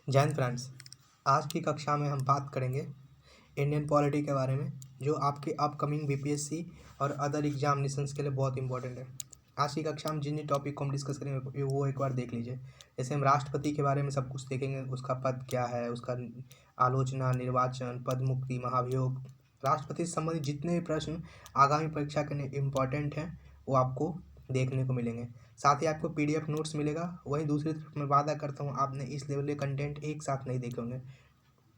जय हिंद फ्रेंड्स। आज की कक्षा में हम बात करेंगे इंडियन पॉलिटी के बारे में, जो आपके अपकमिंग बीपीएससी और अदर एग्जामिनेशंस के लिए बहुत इंपॉर्टेंट है। आज की कक्षा में जिन टॉपिक को हम डिस्कस करेंगे वो एक बार देख लीजिए। जैसे हम राष्ट्रपति के बारे में सब कुछ देखेंगे, उसका पद क्या है, उसका आलोचना, निर्वाचन, पद मुक्ति, महाभियोग, राष्ट्रपति से संबंधित जितने भी प्रश्न आगामी परीक्षा के लिए इम्पॉर्टेंट हैं वो आपको देखने को मिलेंगे। साथ ही आपको पीडीएफ नोट्स मिलेगा। वहीं दूसरी तरफ मैं वादा करता हूँ आपने इस लेवल के कंटेंट एक साथ नहीं देखे होंगे,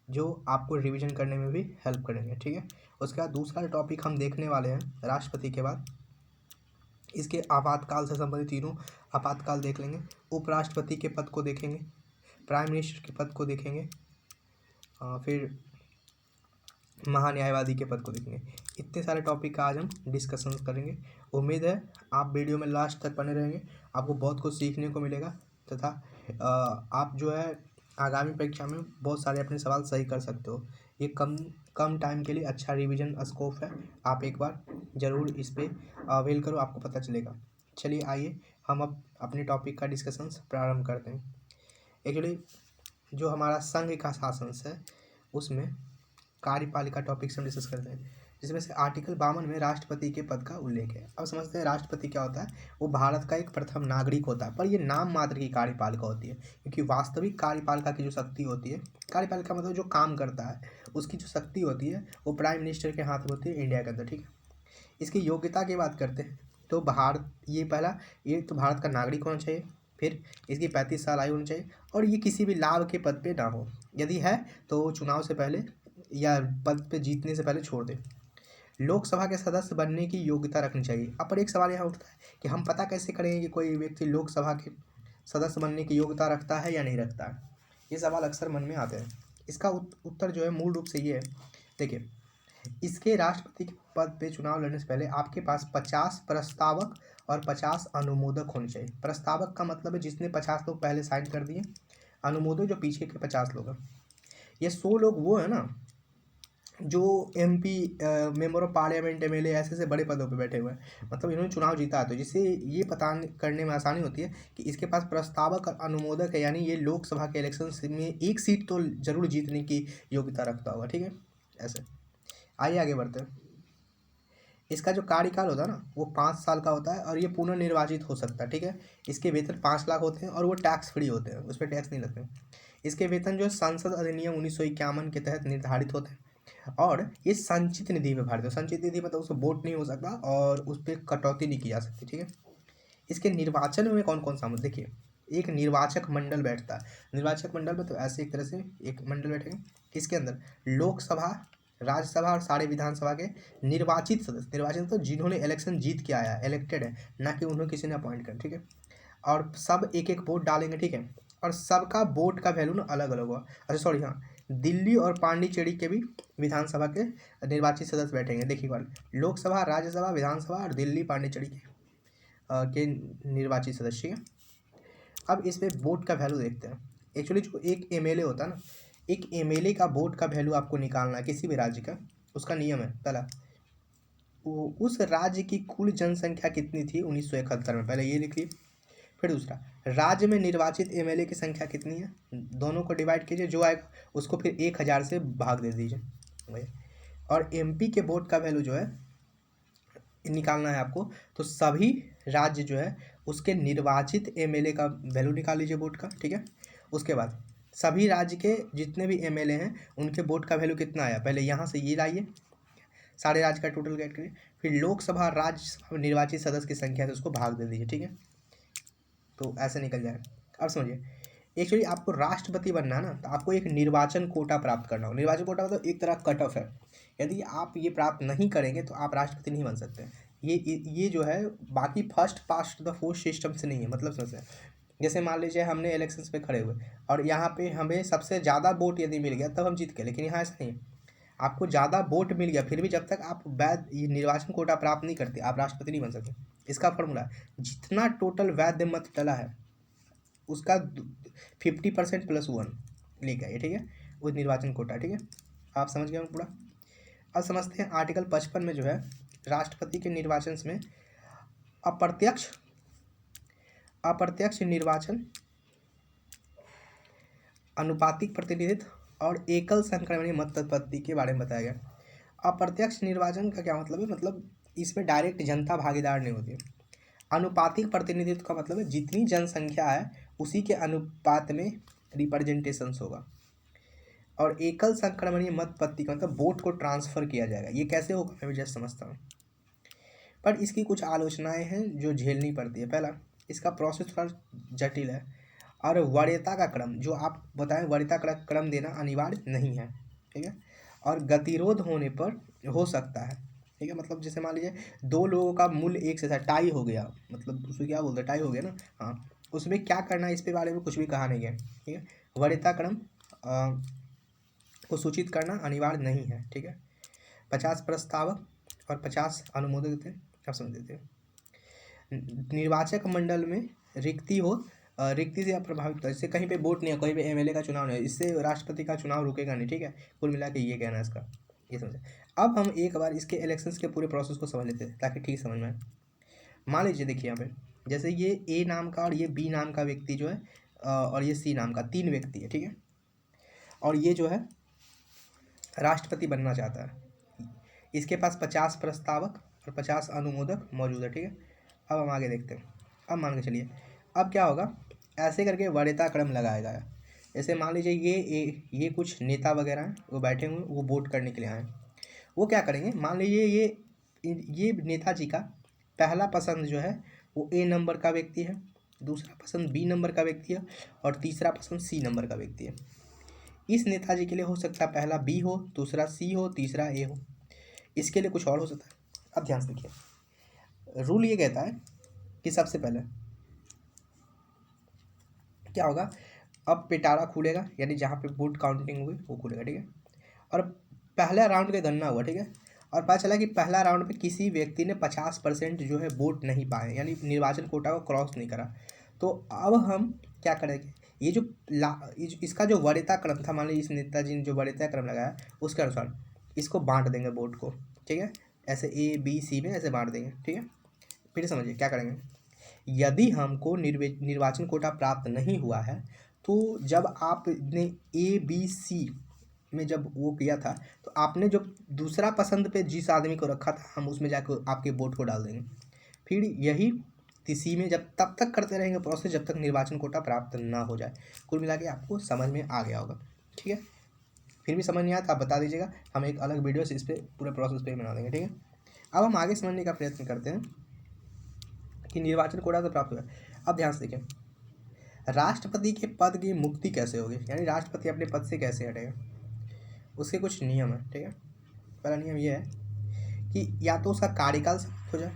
जो आपको रिवीजन करने में भी हेल्प करेंगे। ठीक है। उसके बाद दूसरा टॉपिक हम देखने वाले हैं राष्ट्रपति के बाद, इसके आपातकाल से संबंधित तीनों आपातकाल देख लेंगे। उपराष्ट्रपति के पद को देखेंगे, प्राइम मिनिस्टर के पद को देखेंगे, फिर महान्यायवादी के पद को देखेंगे। इतने सारे टॉपिक का आज हम डिस्कशन करेंगे। उम्मीद है आप वीडियो में लास्ट तक बने रहेंगे, आपको बहुत कुछ सीखने को मिलेगा तथा आप जो है आगामी परीक्षा में बहुत सारे अपने सवाल सही कर सकते हो। ये कम टाइम के लिए अच्छा रिवीजन स्कोप है। आप एक बार ज़रूर इस पर अवेल करो, आपको पता चलेगा। चलिए आइए हम अब अपने टॉपिक का डिस्कशन प्रारंभ करते हैं। एक्चुअली जो हमारा संघ का शासन है उसमें कार्यपालिका टॉपिक से हम डिस्कस करते हैं, जिसमें से आर्टिकल 52 में राष्ट्रपति के पद का उल्लेख है। अब समझते हैं राष्ट्रपति क्या होता है। वो भारत का एक प्रथम नागरिक होता है, पर ये नाम मात्र की कार्यपालिका होती है, क्योंकि वास्तविक कार्यपालिका की जो शक्ति होती है, कार्यपालिका मतलब जो काम करता है, उसकी जो शक्ति होती है वो प्राइम मिनिस्टर के हाथ में होती है इंडिया के अंदर। ठीक है। इसकी योग्यता की बात करते हैं तो ये तो भारत का नागरिक होना चाहिए, फिर इसकी 35 साल आयु होनी चाहिए और ये किसी भी लाभ के पद पे ना हो। यदि है तो चुनाव से पहले या पद पे जीतने से पहले छोड़ दे। लोकसभा के सदस्य बनने की योग्यता रखनी चाहिए। अब पर एक सवाल यहाँ उठता है कि हम पता कैसे करेंगे कि कोई व्यक्ति लोकसभा के सदस्य बनने की योग्यता रखता है या नहीं रखता है। ये सवाल अक्सर मन में आते हैं। इसका उत्तर जो है मूल रूप से ये है। देखिए, इसके राष्ट्रपति के पद पे चुनाव लड़ने से पहले आपके पास 50 प्रस्तावक और 50 अनुमोदक होने चाहिए। प्रस्तावक का मतलब है जिसने 50 लोग पहले साइन कर दिए, अनुमोदक जो पीछे के 50 लोग हैं। ये 100 लोग वो है ना जो MP, member of parliament, MLA ऐसे बड़े पदों पे बैठे हुए हैं, मतलब इन्होंने चुनाव जीता है, तो जिससे ये पता करने में आसानी होती है कि इसके पास प्रस्तावक और अनुमोदक है, यानी ये लोकसभा के इलेक्शन में एक सीट तो जरूर जीतने की योग्यता रखता होगा। ठीक है। ऐसे आइए आगे बढ़ते हैं। इसका जो कार्यकाल होता है ना वो 5 साल का होता है और ये पुनर्निर्वाचित हो सकता है। ठीक है। इसके वेतन 5 लाख होते हैं और वो टैक्स फ्री होते हैं, उस पर टैक्स नहीं लगते। इसके वेतन जो संसद अधिनियम 1951 के तहत निर्धारित होते हैं और ये संचित निधि में भारत है। संचित निधि मतलब उसमें वोट नहीं हो सकता और उस पर कटौती नहीं की जा सकती। ठीक है। इसके निर्वाचन में कौन कौन सा, देखिए, एक निर्वाचक मंडल बैठता है। निर्वाचक मंडल में तो ऐसे एक तरह से एक मंडल बैठेगा, इसके अंदर लोकसभा, राज्यसभा और सारे विधानसभा के निर्वाचित सदस्य, निर्वाचित तो जिन्होंने इलेक्शन जीत के आया, इलेक्टेड है, ना कि उन्हें किसी ने अपॉइंट कर। ठीक है। और सब एक एक वोट डालेंगे। ठीक है। और सबका वोट का वैल्यू ना अलग अलग हुआ। अच्छा सॉरी, हाँ, दिल्ली और पांडिचेरी के भी विधानसभा के निर्वाचित सदस्य बैठेंगे। देखिए बाल, लोकसभा, राज्यसभा, विधानसभा और दिल्ली पांडिचेरी के निर्वाचित सदस्य। ठीक है। अब इस पे वोट का वैल्यू देखते हैं। एक्चुअली जो एक एमएलए होता है ना, एक एमएलए का वोट का वैल्यू आपको निकालना है किसी भी राज्य का। उसका नियम है, पहला, उस राज्य की कुल जनसंख्या कितनी थी 1971 में, पहले ये लिखिए। फिर दूसरा, राज्य में निर्वाचित एमएलए की संख्या कितनी है, दोनों को डिवाइड कीजिए, जो आएगा उसको फिर 1000 से भाग दे दीजिए। और एमपी के वोट का वैल्यू जो है निकालना है आपको, तो सभी राज्य जो है उसके निर्वाचित एमएलए का वैल्यू निकाल लीजिए वोट का। ठीक है। उसके बाद सभी राज्य के जितने भी एमएलए हैं उनके वोट का वैल्यू कितना आया, पहले यहाँ से ये लाइए, सारे राज्य का टोटल गेट करिए, फिर लोकसभा राज्यसभा निर्वाचित सदस्य की संख्या से उसको भाग दे दीजिए। ठीक है। तो ऐसे निकल जाएगा। अब समझिए, एक्चुअली आपको राष्ट्रपति बनना है ना, तो आपको एक निर्वाचन कोटा प्राप्त करना हो। निर्वाचन कोटा मतलब एक तरह कट ऑफ है। यदि आप ये प्राप्त नहीं करेंगे तो आप राष्ट्रपति नहीं बन सकते। ये जो है बाकी first past the post system से नहीं है। मतलब समझते, जैसे मान लीजिए हमने इलेक्शंस पे खड़े हुए और यहाँ पे हमें सबसे ज़्यादा वोट यदि मिल गया तब हम जीत गए, लेकिन यहाँ ऐसा नहीं है। आपको ज़्यादा वोट मिल गया फिर भी जब तक आप वैध ये निर्वाचन कोटा प्राप्त नहीं करते आप राष्ट्रपति नहीं बन सकते। इसका फॉर्मूला है, जितना टोटल वैध मत डला है उसका 50% +1 लेके आइए। ठीक है। वो निर्वाचन कोटा। ठीक है। आप समझ गए पूरा। अब समझते हैं आर्टिकल 55 में जो है राष्ट्रपति के निर्वाचन में अप्रत्यक्ष निर्वाचन, अनुपातिक प्रतिनिधित्व और एकल संक्रमणीय मत पद्धति के बारे में बताया गया। अप्रत्यक्ष निर्वाचन का क्या मतलब है, मतलब इसमें डायरेक्ट जनता भागीदार नहीं होती है। अनुपातिक प्रतिनिधित्व का मतलब है जितनी जनसंख्या है उसी के अनुपात में रिप्रेजेंटेशंस होगा। और एकल संक्रमणीय मत पद्धति का मतलब वोट को ट्रांसफर किया जाएगा। ये कैसे होगा मैं भी जस्ट समझता हूँ, पर इसकी कुछ आलोचनाएं हैं जो झेलनी पड़ती है। पहला, इसका प्रोसेस थोड़ा जटिल है और वरीयता का क्रम जो आप बताएं, वरीयता का क्रम देना अनिवार्य नहीं है, ठीक है। और गतिरोध होने पर हो सकता है, ठीक है। मतलब जैसे मान लीजिए दो लोगों का मूल्य एक से था, टाई हो गया, मतलब उसको क्या बोलते हैं, टाई हो गया ना, हाँ, उसमें क्या करना है इस पे बारे में कुछ भी कहा नहीं गया, ठीक है। वरीयता क्रम को सूचित करना अनिवार्य नहीं है, ठीक है। 50 प्रस्तावक और 50 अनुमोदक थे, आप समझ देते हैं। निर्वाचक मंडल में रिक्ति हो, रिक्ति से आप प्रभावित कर, इससे कहीं पे वोट नहीं है, कहीं पे एमएलए का चुनाव नहीं है, इससे राष्ट्रपति का चुनाव रुकेगा नहीं, ठीक है। कुल मिला के ये कहना है इसका, ये समझे। अब हम एक बार इसके इलेक्शंस के पूरे प्रोसेस को समझ लेते हैं ताकि ठीक समझ में आए। मान लीजिए देखिए यहाँ पे जैसे ये ए नाम का और ये बी नाम का व्यक्ति जो है और ये सी नाम का, 3 व्यक्ति है, ठीक है। और ये जो है राष्ट्रपति बनना चाहता है। इसके पास 50 प्रस्तावक और 50 अनुमोदक मौजूद है, ठीक है। अब हम आगे देखते हैं। अब मान के चलिए अब क्या होगा, ऐसे करके वरीयता क्रम लगाएगा। जैसे मान लीजिए ये कुछ नेता वगैरह हैं, वो बैठे हुए, वो वोट करने के लिए आए। वो क्या करेंगे, मान लीजिए ये नेताजी का पहला पसंद जो है वो ए नंबर का व्यक्ति है, दूसरा पसंद बी नंबर का व्यक्ति है और तीसरा पसंद सी नंबर का व्यक्ति है। इस नेताजी के लिए हो सकता है पहला बी हो, दूसरा सी हो, तीसरा ए हो। इसके लिए कुछ और हो सकता है। अब ध्यान से देखिए, रूल ये कहता है कि सबसे पहले क्या होगा, अब पिटारा खुलेगा, यानी जहाँ पे वोट काउंटिंग हुई वो खुलेगा, ठीक है। और पहला राउंड का गणना हुआ, ठीक है। और पता चला कि पहला राउंड में किसी व्यक्ति ने 50% जो है वोट नहीं पाए, यानी निर्वाचन कोटा को क्रॉस नहीं करा। तो अब हम क्या करेंगे, ये जो इसका जो वरीयता क्रम था, मान लीजिए इस नेताजी ने जो वरीयता क्रम लगाया उसके अनुसार इसको बांट देंगे वोट को, ठीक है। ऐसे ए बी सी में ऐसे बांट देंगे, ठीक है। फिर समझिए क्या करेंगे, यदि हमको निर्वाचन कोटा प्राप्त नहीं हुआ है तो जब आपने ए बी सी में जब वो किया था तो आपने जो दूसरा पसंद पे जिस आदमी को रखा था हम उसमें जाकर आपके वोट को डाल देंगे। फिर यही सी में जब तब तक करते रहेंगे प्रोसेस जब तक निर्वाचन कोटा प्राप्त ना हो जाए। कुल मिला के आपको समझ में आ गया होगा, ठीक है। फिर भी समझ नहीं आया तो आप बता दीजिएगा, हम एक अलग वीडियो से इस पर पूरे प्रोसेस पे बना देंगे, ठीक है। अब हम आगे समझने का प्रयत्न करते हैं कि निर्वाचन कोटा तो प्राप्त हुआ। अब ध्यान से देखें, राष्ट्रपति के पद की मुक्ति कैसे होगी, यानी राष्ट्रपति अपने पद से कैसे हटेगा, उसके कुछ नियम है, ठीक है। पहला नियम यह है कि या तो उसका कार्यकाल समाप्त हो जाए,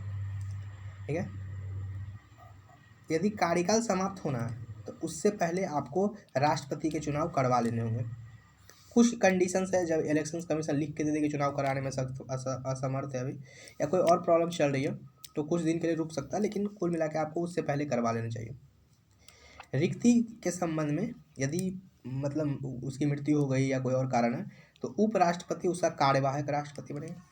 ठीक है। यदि कार्यकाल समाप्त होना है तो उससे पहले आपको राष्ट्रपति के चुनाव करवा लेने होंगे। कुछ कंडीशंस है, जब इलेक्शन कमीशन लिख के दे दे कि चुनाव कराने में सख्त असमर्थ है अभी या कोई और प्रॉब्लम चल रही है तो कुछ दिन के लिए रुक सकता है, लेकिन कुल मिला के आपको उससे पहले करवा लेना चाहिए। रिक्ति के संबंध में यदि मतलब उसकी मृत्यु हो गई या कोई और कारण है तो उपराष्ट्रपति उसका कार्यवाहक राष्ट्रपति बनेगा।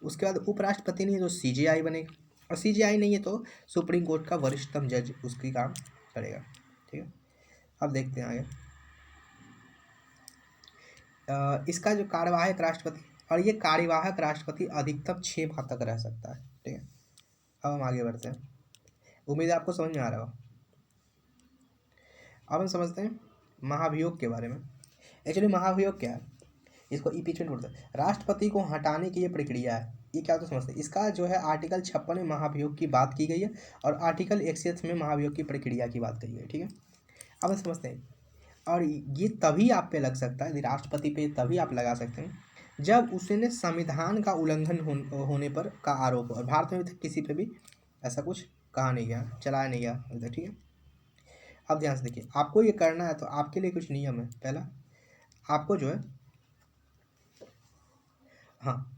उसके बाद उपराष्ट्रपति नहीं तो सीजेआई बनेगा, और सीजेआई नहीं है तो सुप्रीम कोर्ट का वरिष्ठतम जज उसकी काम करेगा, ठीक है। अब देखते हैं आगे इसका जो कार्यवाहक राष्ट्रपति, और ये कार्यवाहक राष्ट्रपति अधिकतम 6 माह तक रह सकता है, ठीक है। अब हम आगे बढ़ते हैं, उम्मीद है आपको समझ में आ रहा हो। अब हम समझते हैं महाभियोग के बारे में। एक्चुअली महाभियोग क्या है, इसको इम्पीचमेंट बोलते हैं। राष्ट्रपति को हटाने की ये प्रक्रिया है, ये क्या तो समझते हैं। इसका जो है आर्टिकल 56 में महाभियोग की बात की गई है और आर्टिकल 61 में महाभियोग की प्रक्रिया की बात की गई है, ठीक है। अब हम समझते हैं, और ये तभी आप पे लग सकता है, यदि राष्ट्रपति पे तभी आप लगा सकते हैं जब उसने संविधान का उल्लंघन होने पर का आरोप हो। और भारत में भी किसी पे भी ऐसा कुछ कहा नहीं गया, चलाया नहीं गया, ठीक है। अब ध्यान से देखिए, आपको ये करना है तो आपके लिए कुछ नियम है। पहला, आपको जो है, हाँ,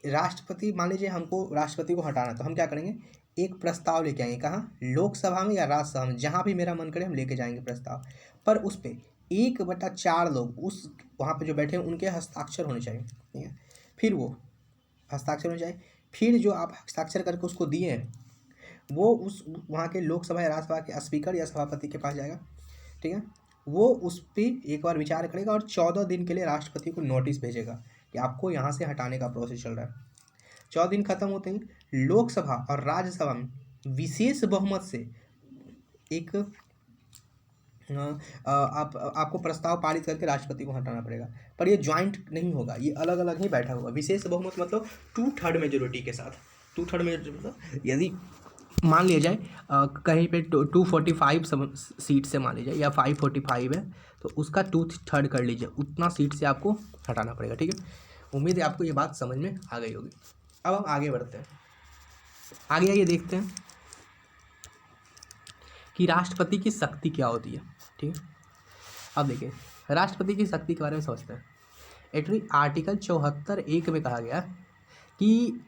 राष्ट्रपति मान लीजिए हमको राष्ट्रपति को हटाना तो हम क्या करेंगे, एक प्रस्ताव लेके आएंगे, कहाँ, लोकसभा में या राज्यसभा में, जहाँ भी मेरा मन करे हम लेके जाएंगे प्रस्ताव। पर उस पर 1/4 लोग उस वहाँ पे जो बैठे हैं उनके हस्ताक्षर होने चाहिए, ठीक है। फिर वो हस्ताक्षर होने चाहिए, फिर जो आप हस्ताक्षर करके उसको दिए हैं वो उस वहाँ के लोकसभा या राज्यसभा के स्पीकर या सभापति के पास जाएगा, ठीक है। वो उस पर एक बार विचार करेगा और 14 दिन के लिए राष्ट्रपति को नोटिस भेजेगा कि आपको यहाँ से हटाने का प्रोसेस चल रहा है। 14 दिन खत्म होते ही लोकसभा और राज्यसभा में विशेष बहुमत से एक आपको प्रस्ताव पारित करके राष्ट्रपति को हटाना पड़ेगा, पर ये ज्वाइंट नहीं होगा, ये अलग अलग ही बैठा होगा। विशेष बहुमत मतलब 2/3 मेजोरिटी के साथ। 2/3 मेजोरिटी मतलब यदि मान लिया जाए कहीं पे 245 सीट से मान लीजिए या 545 है तो उसका 2/3 कर लीजिए, उतना सीट से आपको हटाना पड़ेगा। ठीक है, उम्मीद है आपको ये बात समझ में आ गई होगी। अब हम आगे बढ़ते हैं, आगे आइए देखते हैं कि राष्ट्रपति की शक्ति क्या होती है। ठीक है, अब देखिए राष्ट्रपति की शक्ति के बारे में समझते हैं। एक्चुअली आर्टिकल 74(1) में कहा गया कि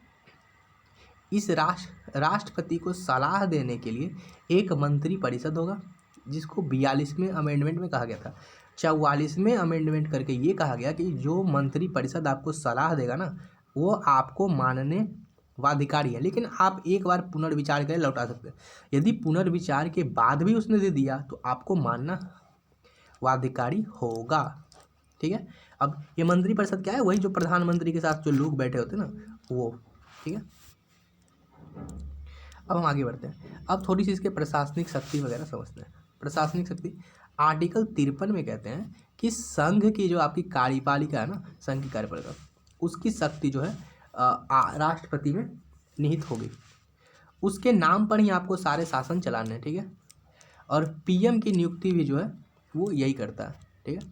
इस राष्ट्रपति को सलाह देने के लिए एक मंत्री परिषद होगा, जिसको 42वें अमेंडमेंट में कहा गया था। 44वें अमेंडमेंट करके ये कहा गया कि जो मंत्री परिषद आपको सलाह देगा ना, वो आपको मानने वाधिकारी है, लेकिन आप एक बार पुनर्विचार करके लौटा सकते हैं। यदि पुनर्विचार के बाद भी उसने दे दिया तो आपको मानना वाधिकारी होगा। ठीक है, अब ये मंत्री परिषद क्या है? वही जो प्रधानमंत्री के साथ जो लोग बैठे होते हैं ना, वो। ठीक है, अब हम आगे बढ़ते हैं। अब थोड़ी सी इसके प्रशासनिक शक्ति वगैरह समझते हैं। प्रशासनिक शक्ति आर्टिकल 53 में कहते हैं कि संघ की जो आपकी कार्यपालिका है ना, संघ की कार्यपालिका, उसकी शक्ति जो है राष्ट्रपति में निहित होगी। उसके नाम पर ही आपको सारे शासन चलाने हैं। ठीक है, और पीएम की नियुक्ति भी जो है वो यही करता है। ठीक है,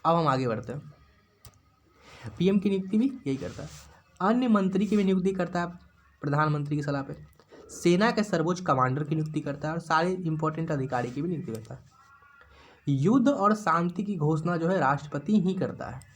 अब हम आगे बढ़ते हैं। पीएम की नियुक्ति भी यही करता है। अन्य मंत्री की भी नियुक्ति करता है प्रधानमंत्री की सलाह पे। सेना के सर्वोच्च कमांडर की नियुक्ति करता है और सारे इंपॉर्टेंट अधिकारी की भी नियुक्ति करता है। युद्ध और शांति की घोषणा जो है राष्ट्रपति ही करता है।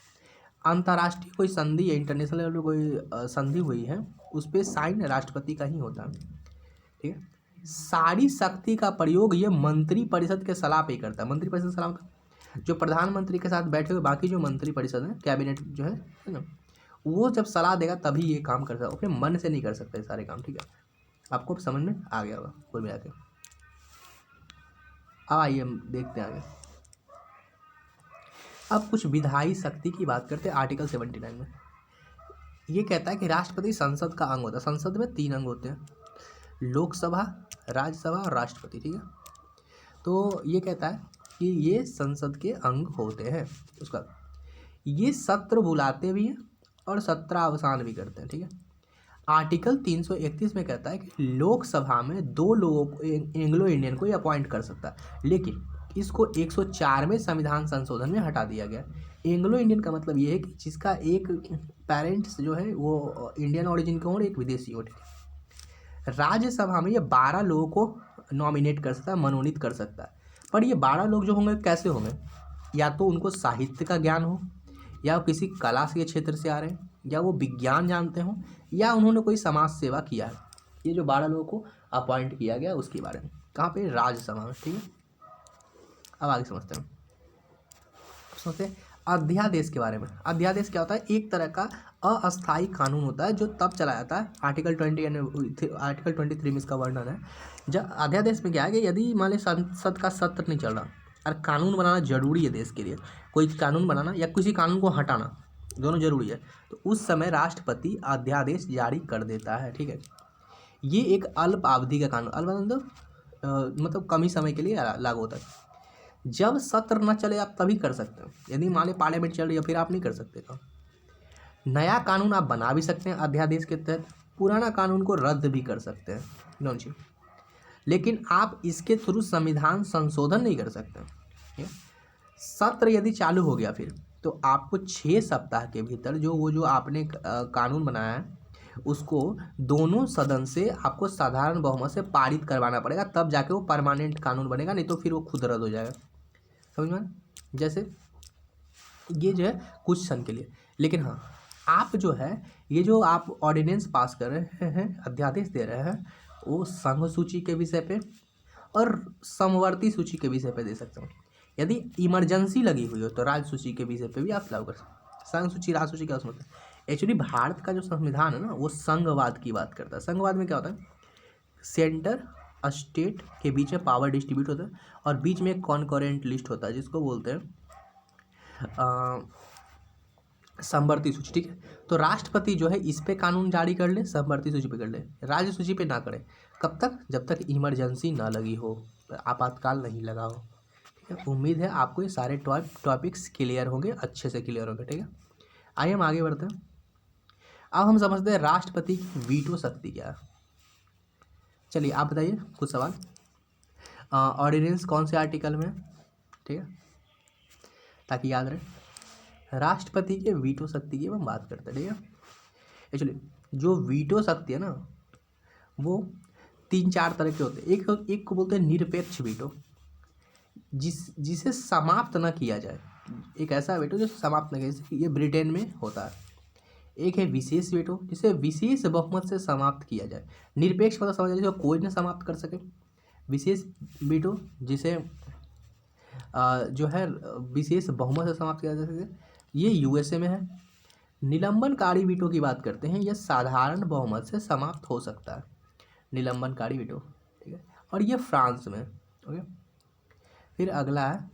अंतर्राष्ट्रीय कोई संधि या इंटरनेशनल लेवल कोई संधि हुई है, उस पर साइन राष्ट्रपति का ही होता है। ठीक है, सारी शक्ति का प्रयोग ये मंत्री परिषद के सलाह पे ही करता है। मंत्री परिषद सलाह मतलब जो प्रधानमंत्री के साथ बैठे हुए बाकी जो मंत्री परिषद है, कैबिनेट जो है ना, वो जब सलाह देगा तभी ये काम कर सकता है, अपने मन से नहीं कर सकता ये सारे काम। ठीक है, आपको समझ में आ गया होगा कुल मिला के। अब आइए हम देखते हैं आगे। अब कुछ विधायी शक्ति की बात करते हैं। आर्टिकल 79 में ये कहता है कि राष्ट्रपति संसद का अंग होता है। संसद में 3 अंग होते हैं, लोकसभा, राज्यसभा और राष्ट्रपति। ठीक है, तो ये कहता है कि ये संसद के अंग होते हैं। उसका ये सत्र बुलाते भी हैं और सत्र अवसान भी करते हैं। ठीक है, आर्टिकल 331 में कहता है कि लोकसभा में 2 लोगों को एंग्लो इंडियन को अपॉइंट कर सकता है, लेकिन इसको 104वें संविधान संशोधन में हटा दिया गया। एंग्लो इंडियन का मतलब ये है कि जिसका एक पेरेंट्स जो है वो इंडियन ओरिजिन के हो और एक विदेशी हो। राज्यसभा में ये 12 लोगों को नॉमिनेट कर सकता है, मनोनीत कर सकता है, पर ये 12 लोग जो होंगे कैसे होंगे? या तो उनको साहित्य का ज्ञान हो, या किसी कला के क्षेत्र से आ रहे हैं, या वो विज्ञान जानते हों, या उन्होंने कोई समाज सेवा किया है। ये जो 12 लोगों को अपॉइंट किया गया उसके बारे में, कहाँ पे? राज्यसभा में। ठीक है, अब आगे समझते हैं। अध्यादेश के बारे में। अध्यादेश क्या होता है? एक तरह का अस्थायी कानून होता है जो तब चलाया जाता है। आर्टिकल 23 में इसका वर्णन है। जब अध्यादेश में क्या है कि यदि मान ली संसद का सत्र नहीं चल रहा और कानून बनाना जरूरी है देश के लिए, कोई कानून बनाना या किसी कानून को हटाना दोनों जरूरी है, तो उस समय राष्ट्रपति अध्यादेश जारी कर देता है। ठीक है, ये एक अल्प अवधि का कानून, अल्प मतलब कम ही समय के लिए लागू होता है। जब सत्र न चले आप तभी कर सकते हो। यदि मान ली पार्लियामेंट चल रही है फिर आप नहीं कर सकते काम। नया कानून आप बना भी सकते हैं अध्यादेश के तहत, पुराना कानून को रद्द भी कर सकते हैं, दोनों चीज, लेकिन आप इसके थ्रू संविधान संशोधन नहीं कर सकते। सत्र यदि चालू हो गया फिर तो आपको 6 सप्ताह के भीतर जो आपने कानून बनाया है उसको दोनों सदन से आपको साधारण बहुमत से पारित करवाना पड़ेगा, तब जाके वो परमानेंट कानून बनेगा, नहीं तो फिर वो खुद रद्द हो जाएगा। समझ में? जैसे ये जो है कुछ सन के लिए, लेकिन हाँ आप जो है ये जो आप ऑर्डिनेंस पास कर रहे हैं, अध्यादेश दे रहे हैं, वो संघ सूची के विषय पे और समवर्ती सूची के विषय पे दे सकते हो। यदि इमरजेंसी लगी हुई हो तो राज्य सूची के विषय पे भी आप लागू कर सकते हैं। संघ सूची, राज्य सूची क्या होता है? एक्चुअली भारत का जो संविधान है ना वो संघवाद की बात करता है। संघवाद में क्या होता है? सेंटर स्टेट के बीच में पावर डिस्ट्रीब्यूट होता है और बीच में एक कॉन्करेंट लिस्ट होता है जिसको बोलते हैं समवर्ती सूची। ठीक है, तो राष्ट्रपति जो है इस पे कानून जारी कर ले, समवर्ती सूची पे कर ले, राज्य सूची पे ना करे। कब तक? जब तक इमरजेंसी ना लगी हो, आपातकाल नहीं लगा हो। ठीक है, उम्मीद है आपको ये सारे टॉपिक्स क्लियर होंगे, अच्छे से क्लियर होंगे। ठीक है, आइए हम आगे बढ़ते हैं। अब हम समझते हैं राष्ट्रपति की वीटो शक्ति क्या है। चलिए आप बताइए कुछ सवाल। ऑर्डिनेंस कौन से आर्टिकल में है? ठीक है, ताकि याद रहे। राष्ट्रपति के वीटो शक्ति की हम बात करते हैं। ठीक है, एक्चुअली जो वीटो शक्ति है ना वो 3-4 तरह के होते हैं। एक को बोलते हैं निरपेक्ष वीटो, जिसे समाप्त न किया जाए। एक ऐसा वीटो जो समाप्त न किया जाए, ये ब्रिटेन में होता है। एक है विशेष वीटो, जिसे विशेष बहुमत से समाप्त किया जाए। निरपेक्ष मतलब समझ लीजिए कोई न समाप्त कर सके। विशेष वीटो जिसे जो है विशेष बहुमत से समाप्त किया जा सके, ये यूएसए में है। निलंबनकारी वीटो की बात करते हैं, यह साधारण बहुमत से समाप्त हो सकता है, निलंबनकारी वीटो। ठीक है, और ये फ्रांस में। ओके, फिर अगला है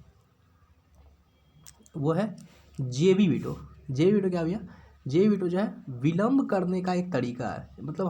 वो है जेबी वीटो। जेबी वीटो क्या भैया? जेबी वीटो जो है विलंब करने का एक तरीका है। मतलब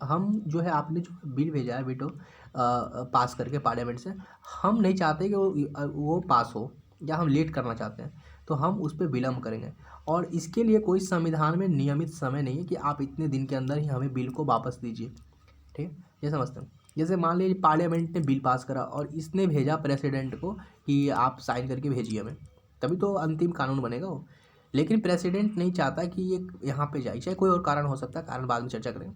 हम जो है आपने जो बिल भेजा है वीटो पास करके पार्लियामेंट से, हम नहीं चाहते कि वो पास हो, या हम लेट करना चाहते हैं तो हम उस पर विलंब करेंगे। और इसके लिए कोई संविधान में नियमित समय नहीं है कि आप इतने दिन के अंदर ही हमें बिल को वापस दीजिए। ठीक है, ये समझते हैं। जैसे मान लीजिए पार्लियामेंट ने बिल पास करा और इसने भेजा प्रेसिडेंट को कि आप साइन करके भेजिए हमें, तभी तो अंतिम कानून बनेगा वो। लेकिन प्रेसिडेंट नहीं चाहता कि ये यहाँ पे जाए, चाहे कोई और कारण हो सकता है, कारण बाद में चर्चा करेंगे।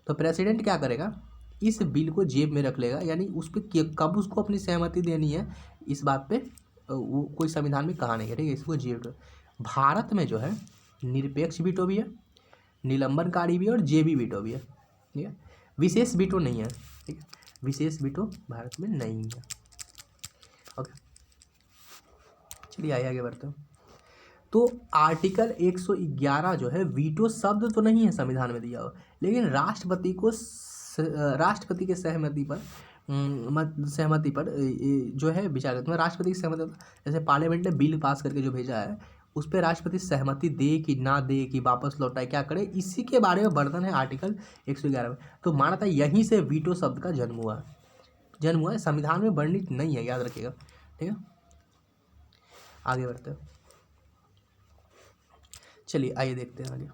तो प्रेसिडेंट क्या करेगा, इस बिल को जेब में रख लेगा, यानी उस पर कब उसको अपनी सहमति देनी है इस बात पे वो कोई संविधान में कहा नहीं है। ठीक है, इसको जेब। भारत में जो है निरपेक्ष वीटो भी है, निलंबनकारी भी है और जेबी वीटो भी है। ठीक है, विशेष वीटो नहीं है। ठीक है, विशेष वीटो भारत में नहीं है। ओके, चलिए आगे बढ़ते हैं। तो आर्टिकल 111 जो है, वीटो शब्द तो नहीं है संविधान में दिया हुआ, लेकिन राष्ट्रपति के सहमति पर जो है विचार करते हैं। राष्ट्रपति की सहमति, जैसे पार्लियामेंट ने बिल पास करके जो भेजा है उस पर राष्ट्रपति सहमति दे कि ना दे, कि वापस लौटाए, क्या करे, इसी के बारे में वर्णन है आर्टिकल 111 में। तो माना था यहीं से वीटो शब्द का जन्म हुआ है। संविधान में वर्णित नहीं है, याद रखिएगा। ठीक है, आगे बढ़ते हैं। चलिए आइए देखते हैं आगे।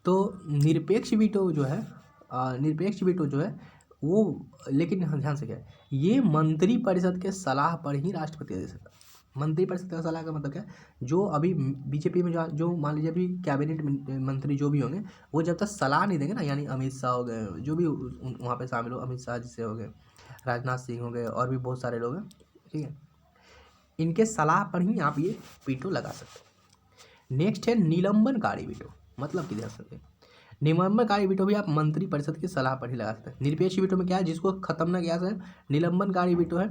तो निरपेक्ष वीटो जो है वो, लेकिन ध्यान से क्या है, ये मंत्री परिषद के सलाह पर ही राष्ट्रपति दे सकता है। मंत्री परिषद का सलाह का मतलब क्या है, जो अभी बीजेपी में जो मान लीजिए अभी कैबिनेट मंत्री जो भी होंगे, वो जब तक सलाह नहीं देंगे ना, यानी अमित शाह हो गए, जो भी वहाँ पे शामिल हो, अमित शाह जिससे हो गए, राजनाथ सिंह हो गए, और भी बहुत सारे लोग हैं। ठीक है, इनके सलाह पर ही आप ये वीटो लगा सकते हैं। नेक्स्ट है निलंबनकारी वीटो। मतलब कि ध्यान सकते हैं, निलंबनकारी वीटो भी आप मंत्री परिषद की सलाह पर ही लगा सकते हैं। निरपेक्ष वीटो में क्या है, जिसको खत्म ना किया जाए। निलंबनकारी वीटो है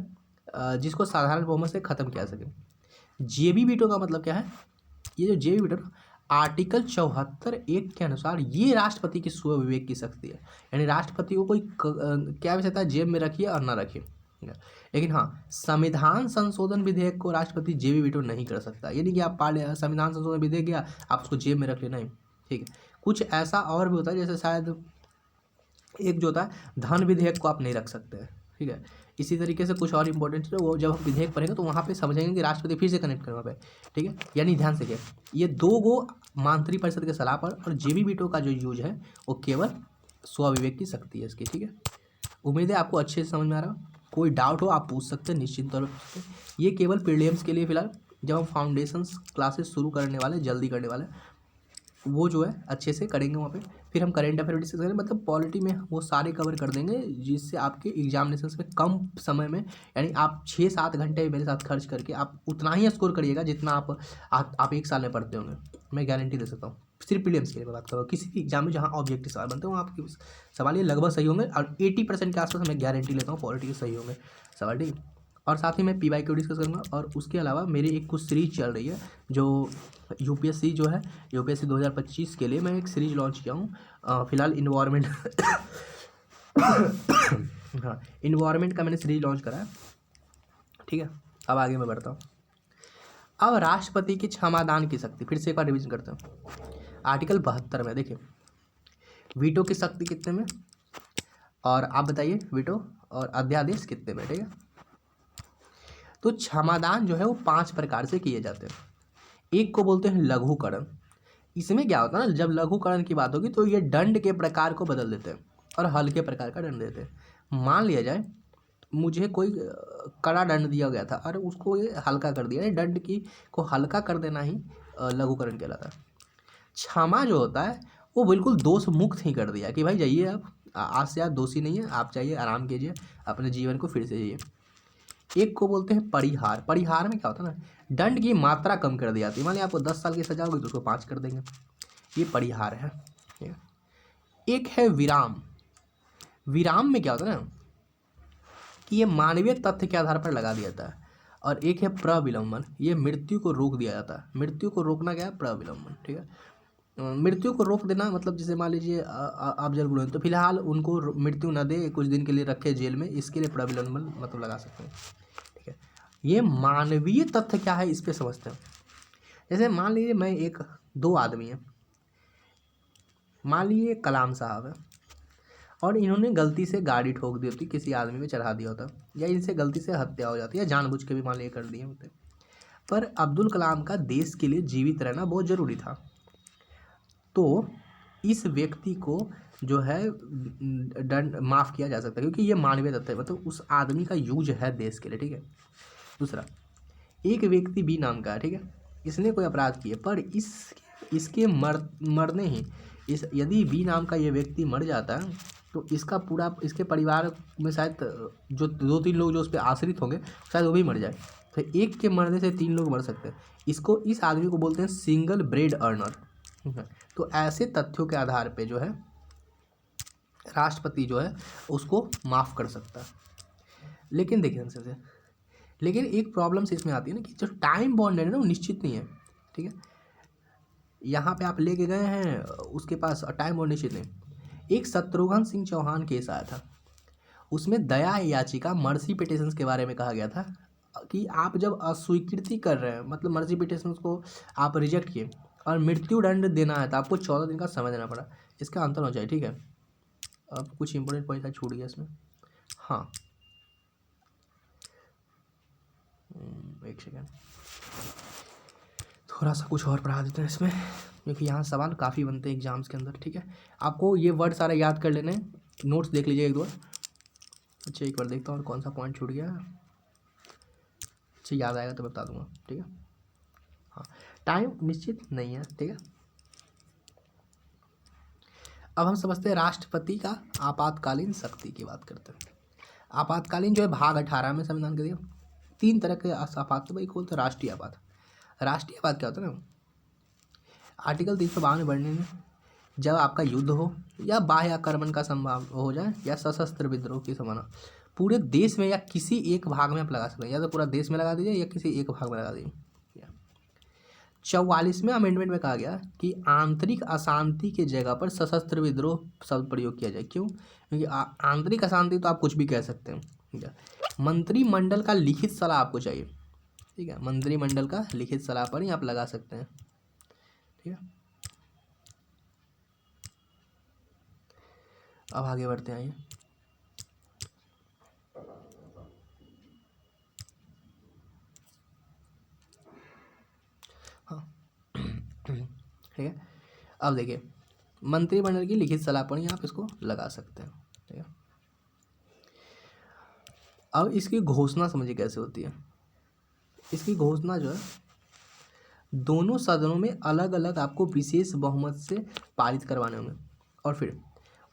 जिसको साधारण बहुमत से खत्म किया सके। जेबी वीटो का मतलब क्या है, ये जो जेबी वीटो आर्टिकल 74(1) के अनुसार ये राष्ट्रपति की स्व विवेक की शक्ति है। यानी राष्ट्रपति को कोई क्या भी सकता है, जेब में रखिए और ना रखिए। लेकिन हाँ, संविधान संशोधन विधेयक को राष्ट्रपति जेबी वीटो नहीं कर सकता। यानी कि आप संविधान संशोधन विधेयक गया, आप उसको जेब में रख लेना ही। ठीक है, कुछ ऐसा और भी होता है, जैसे शायद एक जो होता है धन विधेयक को आप नहीं रख सकते हैं। ठीक है, इसी तरीके से कुछ और इंपॉर्टेंट है, वो जब हम विधेयक पढ़ेंगे तो वहाँ पे समझेंगे कि राष्ट्रपति फिर से कनेक्ट करें वहाँ पे। ठीक है, यानी ध्यान से क्या, ये 2 गो मंत्री परिषद के सलाह पर, और जेबी वीटो का जो यूज है वो केवल स्वविवेक की शक्ति है इसकी। ठीक है, उम्मीद है आपको अच्छे से समझ में आ रहा। कोई डाउट हो आप पूछ सकते हैं, निश्चित तौर पर पूछ सकते हैं। ये केवल प्रीलिम्स के लिए फिलहाल, जब हम फाउंडेशंस क्लासेस शुरू करने वाले, जल्दी करने वाले, वो जो है अच्छे से करेंगे वहाँ पे। फिर हम करेंट अफेयर डिस्कस करेंगे, मतलब पॉलिटी में वो सारे कवर कर देंगे, जिससे आपके एग्जामिनेशंस में कम समय में, यानी आप 6-7 घंटे मेरे साथ खर्च करके आप उतना ही स्कोर करिएगा जितना आप 1 साल में पढ़ते होंगे। मैं गारंटी दे सकता हूँ। सिर्फ प्रीलिम्स के लिए मैं बात कर रहा हूँ, किसी भी एग्जाम में जहाँ ऑब्जेक्टिव सवाल बनते हैं वहाँ आपके सवाल ये लगभग सही होंगे, और 80% के आसपास मैं गारंटी लेता हूँ पॉलिटी के सही होंगे सवाल। ठीक है, और साथ ही मैं PYQ डिस्कस करूँगा, और उसके अलावा मेरी एक कुछ सीरीज चल रही है जो यूपीएससी जो है, यूपीएससी 2025 के लिए मैं एक सीरीज लॉन्च किया हूँ। फिलहाल इन्वायरमेंट हाँ, इन्वायरमेंट का मैंने सीरीज लॉन्च करा है, ठीक है। अब आगे मैं बढ़ता हूँ। अब राष्ट्रपति की क्षमादान की शक्ति, फिर से एक बार रिवीजन करते हैं। आर्टिकल 72 में देखिए वीटो की शक्ति कितने में, और आप बताइए वीटो और अध्यादेश कितने में, ठीक है। तो क्षमादान जो है वो 5 प्रकार से किए जाते हैं। एक को बोलते हैं लघुकरण। इसमें क्या होता है ना, जब लघुकरण की बात होगी तो ये दंड के प्रकार को बदल देते हैं और हल्के प्रकार का दंड देते हैं। मान लिया जाए मुझे कोई कड़ा दंड दिया गया था और उसको ये हल्का कर दिया, दंड की को हल्का कर देना ही लघुकरण कहलाता है। क्षमा जो होता है वो बिल्कुल दोष मुक्त ही कर दिया कि भाई जाइए आप, आज से आप दोषी नहीं है, आप चाहिए आराम कीजिए, अपने जीवन को फिर से जिए। एक को बोलते हैं परिहार। परिहार में क्या होता है ना, दंड की मात्रा कम कर दी जाती है। मान लीजिए आपको 10 साल की सजा होगी तो उसको 5 कर देंगे, ये परिहार है, ठीक है। एक है विराम। विराम में क्या होता है ना कि ये मानवीय तथ्य के आधार पर लगा दिया जाता है। और एक है प्रविलंबन, ये मृत्यु को रोक दिया जाता है। मृत्यु को रोकना क्या है, प्रविलंबन, ठीक है। मृत्यु को रोक देना मतलब जैसे मान लीजिए आप जल बुढ़े तो फिलहाल उनको मृत्यु न दे, कुछ दिन के लिए रखे जेल में, इसके लिए प्रविलंबन मतलब लगा सकते हैं, ठीक है। ये मानवीय तथ्य क्या है इस पे समझते हैं। जैसे मान लीजिए मैं एक दो आदमी है, मान लीजिए कलाम साहब है और इन्होंने गलती से गाड़ी ठोक दी होती, किसी आदमी पे चढ़ा दिया होता, या इनसे गलती से हत्या हो जाती, या जानबूझ के भी मान लीजिए कर दिए होते। पर अब्दुल कलाम का देश के लिए जीवित रहना बहुत ज़रूरी था, तो इस व्यक्ति को जो है दंड माफ़ किया जा सकता है क्योंकि ये मानवीय तथ्य है, मतलब उस आदमी का यूज है देश के लिए, ठीक है। दूसरा, एक व्यक्ति बी नाम का है, ठीक है, इसने कोई अपराध किए पर इसके मरने ही यदि बी नाम का ये व्यक्ति मर जाता है तो इसका पूरा, इसके परिवार में शायद जो 2-3 लोग जो उस पर आश्रित होंगे शायद वो भी मर जाए। तो एक के मरने से 3 लोग मर सकते हैं। इस आदमी को बोलते हैं सिंगल ब्रेड अर्नर। तो ऐसे तथ्यों के आधार पे जो है राष्ट्रपति जो है उसको माफ़ कर सकता है। लेकिन देखिए लेकिन एक प्रॉब्लम से इसमें आती है ना कि जो टाइम बॉन्ड है ना वो निश्चित नहीं है, ठीक है। यहाँ पे आप लेके गए हैं उसके पास टाइम बॉन्ड निश्चित नहीं। एक शत्रुघ्न सिंह चौहान केस आया था, उसमें दया याचिका मर्सी पिटिशंस के बारे में कहा गया था कि आप जब अस्वीकृति कर रहे हैं, मतलब मर्सी पिटिशंस को आप रिजेक्ट किए और मृत्यु दंड देना है तो आपको 14 दिन का समय देना पड़ा, इसका अंतर हो जाए, ठीक है। अब कुछ इंपॉर्टेंट पॉइंट छूट गया इसमें, हाँ एक सेकेंड, थोड़ा सा कुछ और पढ़ा देते हैं इसमें क्योंकि यहाँ सवाल काफ़ी बनते हैं एग्जाम्स के अंदर, ठीक है। आपको ये वर्ड सारा याद कर लेने, नोट्स देख लीजिए एक दो। अच्छा एक बार देखता हूँ और कौन सा पॉइंट छूट गया, अच्छा याद आएगा तो बता दूंगा, ठीक है। हाँ, टाइम निश्चित नहीं है, ठीक है। अब हम समझते हैं राष्ट्रपति का आपातकालीन शक्ति की बात करते हैं। आपातकालीन जो है भाग 18 में संविधान के दिया 3 तरह के आपात, भाई बोलते हैं राष्ट्रीय आपात। राष्ट्रीय आपात क्या होता है ना, आर्टिकल 352 बढ़ने में जब आपका युद्ध हो या बाह्य आक्रमण का संभाव हो जाए या सशस्त्र विद्रोह की संभावना, पूरे देश में या किसी एक भाग में आप लगा सकते हैं, या तो पूरा देश में लगा दीजिए या किसी एक भाग में लगा दीजिए। 44वें अमेंडमेंट में कहा गया कि आंतरिक अशांति के जगह पर सशस्त्र विद्रोह शब्द प्रयोग किया जाए। क्यों? क्योंकि आंतरिक अशांति तो आप कुछ भी कह सकते हैं, ठीक है। मंत्रिमंडल का लिखित सलाह आपको चाहिए, ठीक है, मंत्रिमंडल का लिखित सलाह पर ही आप लगा सकते हैं, ठीक है। अब आगे बढ़ते हैं, आइए। हाँ ठीक है, अब देखिए मंत्रिमंडल की लिखित सलाह पर ही आप इसको लगा सकते हैं, ठीक है। अब इसकी घोषणा समझिए कैसे होती है। इसकी घोषणा जो है दोनों सदनों में अलग अलग आपको विशेष बहुमत से पारित करवाने होंगे और फिर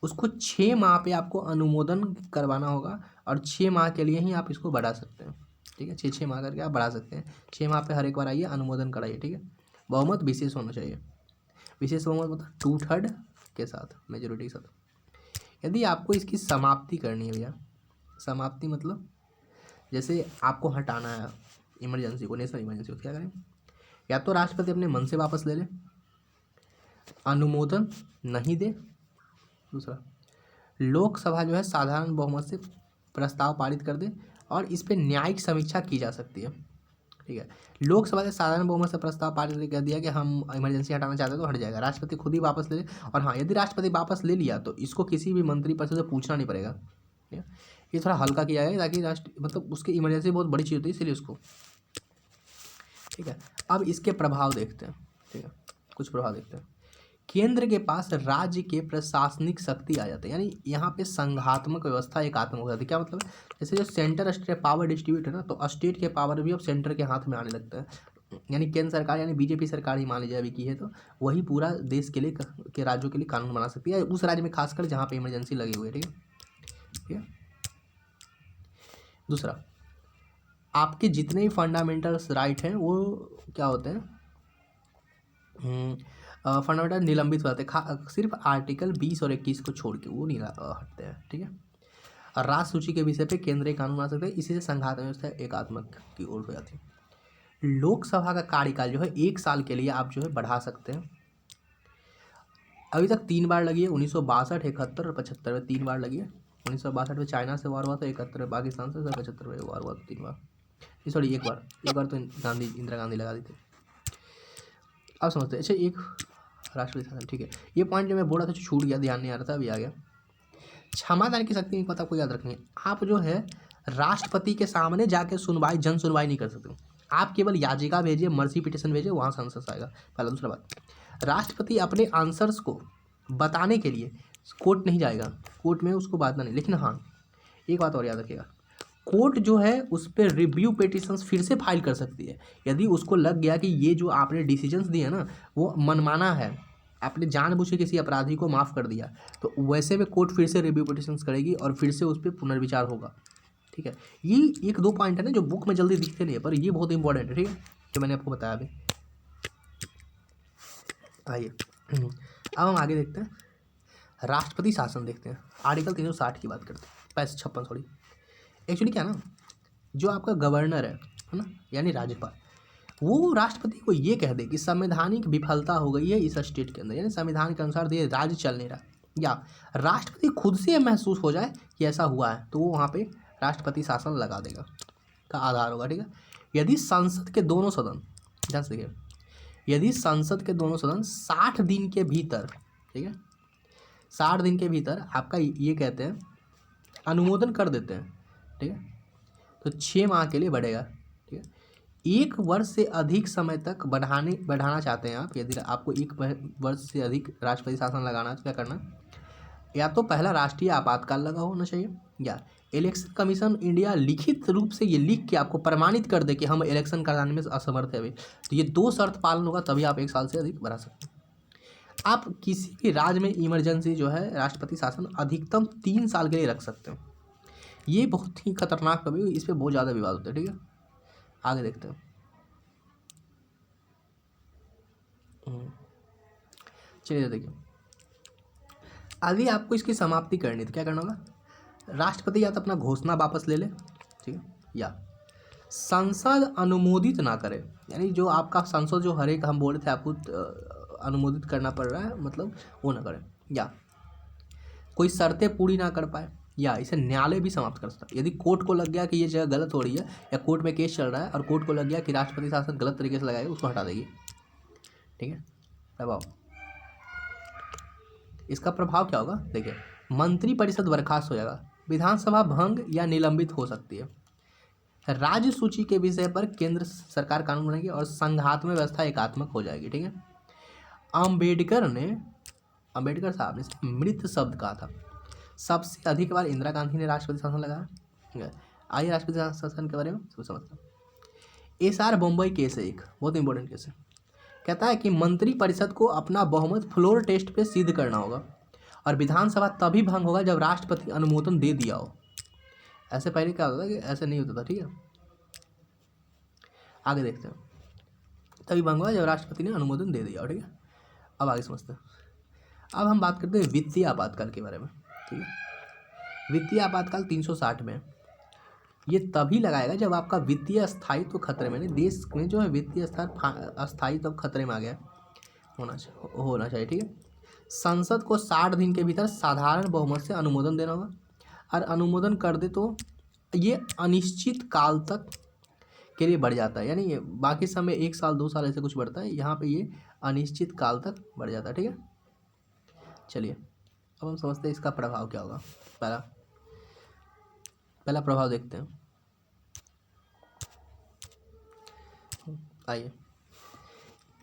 उसको 6 माह पे आपको अनुमोदन करवाना होगा और 6 माह के लिए ही आप इसको बढ़ा सकते हैं, ठीक है। 6 माह करके आप बढ़ा सकते हैं, 6 माह पे हर एक बार आइए अनुमोदन कराइए, ठीक है। बहुमत विशेष होना चाहिए, विशेष बहुमत मतलब 2/3 के साथ, मेजोरिटी के साथ। यदि आपको इसकी समाप्ति करनी है भैया, समाप्ति मतलब जैसे आपको हटाना है इमरजेंसी को, नेशनल इमरजेंसी को, क्या करें, या तो राष्ट्रपति अपने मन से वापस ले ले, अनुमोदन नहीं दे, दूसरा लोकसभा जो है साधारण बहुमत से प्रस्ताव पारित कर दे और इस पर न्यायिक समीक्षा की जा सकती है। ठीक है, लोकसभा ने साधारण बहुमत से प्रस्ताव पारित कर दिया कि हम इमरजेंसी हटाना चाहते हैं तो हट जाएगा, राष्ट्रपति खुद ही वापस ले ले। और हाँ, यदि राष्ट्रपति वापस ले लिया तो इसको किसी भी मंत्रिपरिषद से पूछना नहीं पड़ेगा। ठीक है, ये थोड़ा हल्का किया है ताकि मतलब उसकी इमरजेंसी बहुत बड़ी चीज़ होती है इसलिए उसको। ठीक है, अब इसके प्रभाव देखते हैं। ठीक है, कुछ प्रभाव देखते हैं। केंद्र के पास राज्य के प्रशासनिक शक्ति आ जाती है, यानी यहाँ पे संघात्मक व्यवस्था एकात्मक हो जाती है। क्या मतलब है, जैसे जो सेंटर स्टेट पावर डिस्ट्रीब्यूट है ना, तो स्टेट के पावर भी अब सेंटर के हाथ में आने लगता है। यानी केंद्र सरकार यानी बीजेपी सरकार ही मान लीजिए अभी की है, तो वही पूरा देश के लिए के राज्यों के लिए कानून बना सकती है, उस राज्य में खासकर जहाँ पे इमरजेंसी लगी हुई है। ठीक है, ठीक है। दूसरा, आपके जितने भी फंडामेंटल्स राइट हैं वो क्या होते हैं, फंडामेंटल निलंबित हो जाते हैं, सिर्फ आर्टिकल 20 और 21 को छोड़ के वो नहीं हटते हैं। ठीक है, और राष्ट्र सूची के विषय पे केंद्रीय कानून बना सकते हैं, इसी से संघात व्यवस्था एकात्मक की ओर हो जाती है। लोकसभा का कार्यकाल जो है 1 साल के लिए आप जो है बढ़ा सकते हैं। अभी तक 3 बार लगी है, 1962, 71 और 75 में 3 बार लगी है। 1962 में चाइना से वार हुआ था, 71 में पाकिस्तान से, 75 में वार हुआ था 3 बार, सॉरी एक बार तो इंदिरा गांधी लगा दी थी। अब समझते हैं। अच्छा, एक राष्ट्रपति शासन, ठीक है, ये पॉइंट जो मैं बोला था छूट गया, ध्यान नहीं आ रहा था, अभी आ गया। क्षमादान की शक्ति पता आपको याद रखनी है। आप जो है राष्ट्रपति के सामने जाके जन सुनवाई नहीं कर सकते। आप केवल याचिका भेजिए, मर्सी पिटिशन भेजिए, वहाँ से आंसर आएगा। पहला। दूसरा बात, राष्ट्रपति अपने आंसर्स को बताने के लिए कोर्ट नहीं जाएगा, कोर्ट में उसको बातना नहीं। लेकिन हाँ, एक बात और याद रखिएगा, कोर्ट जो है उस पर रिव्यू पिटिशंस फिर से फाइल कर सकती है। यदि उसको लग गया कि ये जो आपने डिसीजंस दिए ना वो मनमाना है, आपने जानबूझ के किसी अपराधी को माफ़ कर दिया, तो वैसे में कोर्ट फिर से रिव्यू पिटिशंस करेगी और फिर से उस पर पुनर्विचार होगा। ठीक है, ये 1-2 पॉइंट है ना जो बुक में जल्दी दिखते नहीं है, पर ये बहुत इंपॉर्टेंट है। ठीक है, जो मैंने आपको बताया अभी। आइए अब हम आगे देखते हैं, राष्ट्रपति शासन देखते हैं। आर्टिकल 360 की बात करते हैं, 56 सॉरी। एक्चुअली क्या ना, जो आपका गवर्नर है ना, यानी राज्यपाल, वो राष्ट्रपति को ये कह दे कि संवैधानिक विफलता हो गई है इस स्टेट के अंदर, यानी संविधान के अनुसार ये राज्य चल नहीं रहा, या राष्ट्रपति खुद से महसूस हो जाए कि ऐसा हुआ है, तो वो वहाँ पे राष्ट्रपति शासन लगा देगा का आधार होगा। ठीक है, यदि संसद के दोनों सदन, ध्यान से देखिए, यदि संसद के दोनों सदन 60 दिन के भीतर, ठीक है, 60 दिन के भीतर आपका ये कहते हैं अनुमोदन कर देते हैं, ठीक है, तो 6 माह के लिए बढ़ेगा। ठीक है, 1 वर्ष से अधिक समय तक बढ़ाना चाहते हैं आप, यदि आपको 1 वर्ष से अधिक राष्ट्रपति शासन लगाना, तो क्या करना, या तो पहला राष्ट्रीय आपातकाल लगा होना चाहिए, या इलेक्शन कमीशन इंडिया लिखित रूप से ये लिख के आपको प्रमाणित कर दे कि हम इलेक्शन कराने में असमर्थ है अभी, तो ये 2 शर्त पालन होगा, तभी आप 1 साल से अधिक बढ़ा सकते हैं। आप किसी भी राज्य में इमरजेंसी जो है राष्ट्रपति शासन अधिकतम 3 साल के लिए रख सकते हैं। ये बहुत ही खतरनाक, कभी इस पर बहुत ज़्यादा विवाद होता है। ठीक है, आगे देखते हैं। चलिए देखिए, अभी आपको इसकी समाप्ति करनी तो क्या करना होगा, राष्ट्रपति या तो अपना घोषणा वापस ले ले, ठीक है, या संसद अनुमोदित ना करे, यानी जो आपका संसद जो हर एक हम बोल रहे थे आपको अनुमोदित करना पड़ रहा है, मतलब वो ना करे, या कोई शर्तें पूरी ना कर पाए, या इसे न्यायालय भी समाप्त कर सकता है। यदि कोर्ट को लग गया कि ये जगह गलत हो रही है, या कोर्ट में केस चल रहा है और कोर्ट को लग गया कि राष्ट्रपति शासन गलत तरीके से लगाएगा, उसको हटा देगी। ठीक है, प्रभाव, इसका प्रभाव क्या होगा, देखिए, मंत्रिपरिषद बर्खास्त हो जाएगा, विधानसभा भंग या निलंबित हो सकती है, राज्य सूची के विषय पर केंद्र सरकार कानून बनाएगी और संघात्मक व्यवस्था एकात्मक हो जाएगी। ठीक है, अंबेडकर साहब ने मृत शब्द कहा था। सबसे अधिक बार इंदिरा गांधी ने राष्ट्रपति शासन लगाया। आइए राष्ट्रपति शासन के बारे में समझते हैं। SR बम्बई केस है, एक बहुत इंपॉर्टेंट केस है। कहता है कि मंत्रिपरिषद को अपना बहुमत फ्लोर टेस्ट पे सिद्ध करना होगा और विधानसभा तभी भंग होगा जब राष्ट्रपति अनुमोदन दे दिया हो। ऐसे पहले क्या होता था कि ऐसे नहीं होता था। ठीक है, आगे देखते हैं, तभी भंग होगा जब राष्ट्रपति ने अनुमोदन दे दिया हो। ठीक है, अब आगे समझते हैं। अब हम बात करते हैं वित्तीय आपातकाल के बारे में। ठीक है, वित्तीय आपातकाल 360 में ये तभी लगाएगा जब आपका वित्तीय स्थायित्व खतरे में, देश में जो है वित्तीय स्थायित्व खतरे में आ गया होना चाहिए। ठीक है, संसद को 60 दिन के भीतर साधारण बहुमत से अनुमोदन देना होगा, और अनुमोदन कर दे तो ये अनिश्चित काल तक के लिए बढ़ जाता है, यानी बाकी समय 1 साल 2 साल ऐसे कुछ बढ़ता है, यहाँ पे ये अनिश्चित काल तक बढ़ जाता है। ठीक है, चलिए अब हम समझते हैं इसका प्रभाव क्या होगा। पहला प्रभाव देखते हैं। आइए,